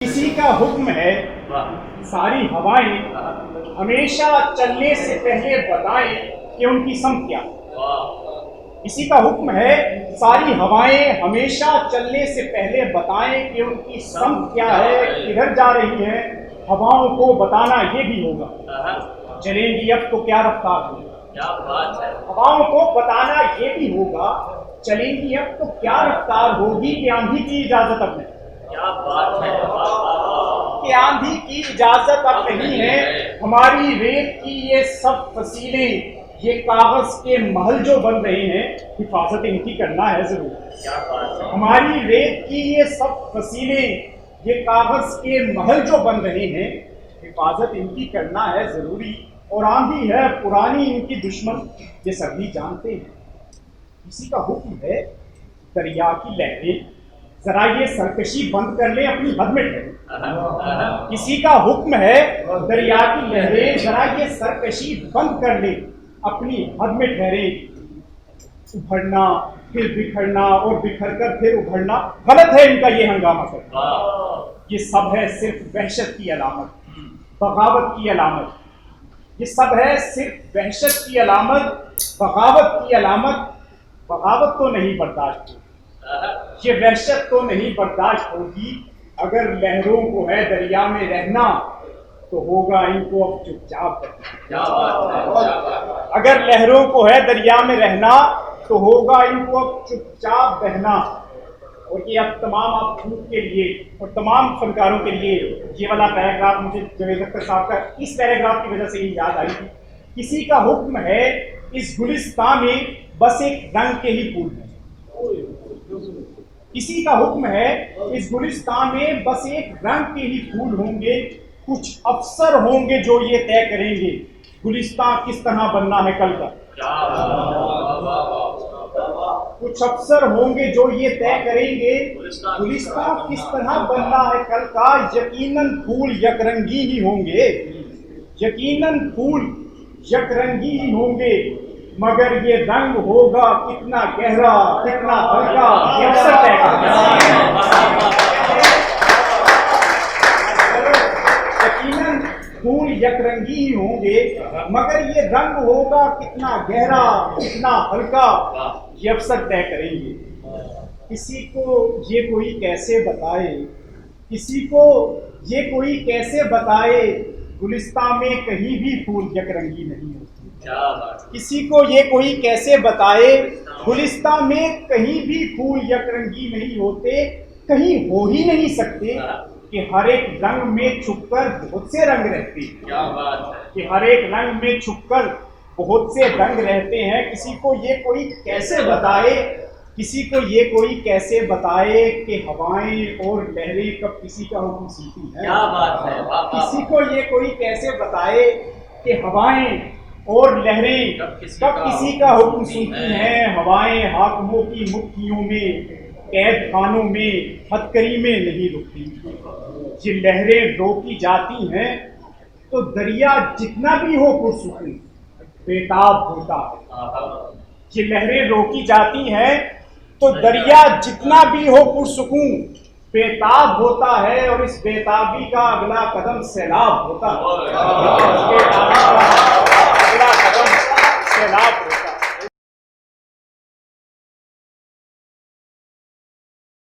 किसी का हुक्म है सारी हवाएं हमेशा चलने से पहले बताएं कि उनकी सम क्या। किसी का हुक्म है सारी हवाएं हमेशा चलने से पहले बताएं कि उनकी सम क्या है, किधर जा रही है। हवाओं को बताना ये भी होगा चलेंगी अब तो क्या रफ्तार होगी। क्या बात है। हवाओं को बताना ये भी होगा चलेंगी अब तो क्या रफ्तार होगी कि आंधी की इजाजत अब नहीं। क्या बात है। कि आंधी की इजाजत अब नहीं है। हमारी रेत की ये सब फसीलें, ये कागज के महल जो बन रहे हैं, हिफाजत इनकी करना है जरूर। क्या बात है। हमारी रेत की ये सब फसीलें, ये कागज के महल जो बन रहे हैं, हिफाजत इनकी करना है जरूरी। और आंधी है पुरानी इनकी दुश्मन, ये सभी जानते हैं। किसी का हुक्म है दरिया की लहरें, जरा ये सरकशी बंद कर ले अपनी हद में ठहरे। किसी का हुक्म है दरिया की लहरें, जरा ये सरकशी बंद कर ले अपनी हद में ठहरे। उभरना फिर बिखरना और बिखर कर फिर उभरना, गलत है इनका ये हंगामा करना। ये सब है सिर्फ वहशत की अलामत, बगावत की अलामत। ये सब है सिर्फ वहशत की अलामत, बगावत की अलामत। बगावत तो नहीं बर्दाश्त होगी, ये वहशत तो नहीं बर्दाश्त होगी। अगर लहरों को है दरिया में रहना तो होगा इनको अब चुपचाप रहना। अगर लहरों को है दरिया में रहना तो होगा इनको अब चुपचाप बहना। और ये अब तमाम आप के लिए और तमाम फनकारों के लिए ये वाला पैराग्राफ मुझे जावेद अख्तर साहब का इस पैराग्राफ की वजह से ही याद आई थी। किसी का हुक्म है इस गुलिस्तान में बस एक रंग के ही फूल हैं। किसी का हुक्म है इस गुलिस्तान में बस एक रंग के ही फूल होंगे। कुछ अफसर होंगे जो ये तय करेंगे गुलिस्तान किस तरह बनना है कल का। कुछ अफसर होंगे जो ये तय करेंगे गुलिस्तान किस तरह बनना है कल का। यकीनन फूल यकरंगी ही होंगे, यकीनन फूल यकरंगी ही होंगे, मगर ये रंग होगा कितना गहरा कितना हल्का ये अफसर तय करेंगे। यकीनन फूल यकरंगी ही होंगे, मगर ये रंग होगा कितना गहरा कितना हल्का ये अफसर तय करेंगे। किसी को ये कोई कैसे बताए, किसी को ये कोई कैसे बताए, गुलिस्तान में कहीं भी फूल यकरंगी नहीं होते। किसी को ये कोई कैसे बताए, गुलिस्तान में कहीं भी फूल यकरंगी नहीं होते। कहीं हो ही नहीं सकते कि हर एक रंग में छुपकर बहुत से रंग रहते हैं। क्या बात है। कि हर एक रंग में छुपकर बहुत से रंग रहते हैं। किसी को ये कोई कैसे बताए, किसी को ये कोई कैसे बताए कि हवाएं और लहरें कब किसी का हुक्म सुनती हैं। क्या बात है। किसी को ये कोई कैसे बताए कि हवाएं और लहरें कब किसी का हुक्म सुनती हैं। हवाएं हाकिमों की मुट्ठियों में, कैद खानों में, हथकड़ी में नहीं रुकती। ये लहरें रोकी जाती हैं तो दरिया जितना भी हो पुरसुकून बेताब होता है। ये लहरें रोकी जाती हैं तो दरिया जितना भी हो पुरसुकून बेताब होता है। और इस बेताबी का अगला कदम सैलाब होता है। अगला कदम सैलाब होता है।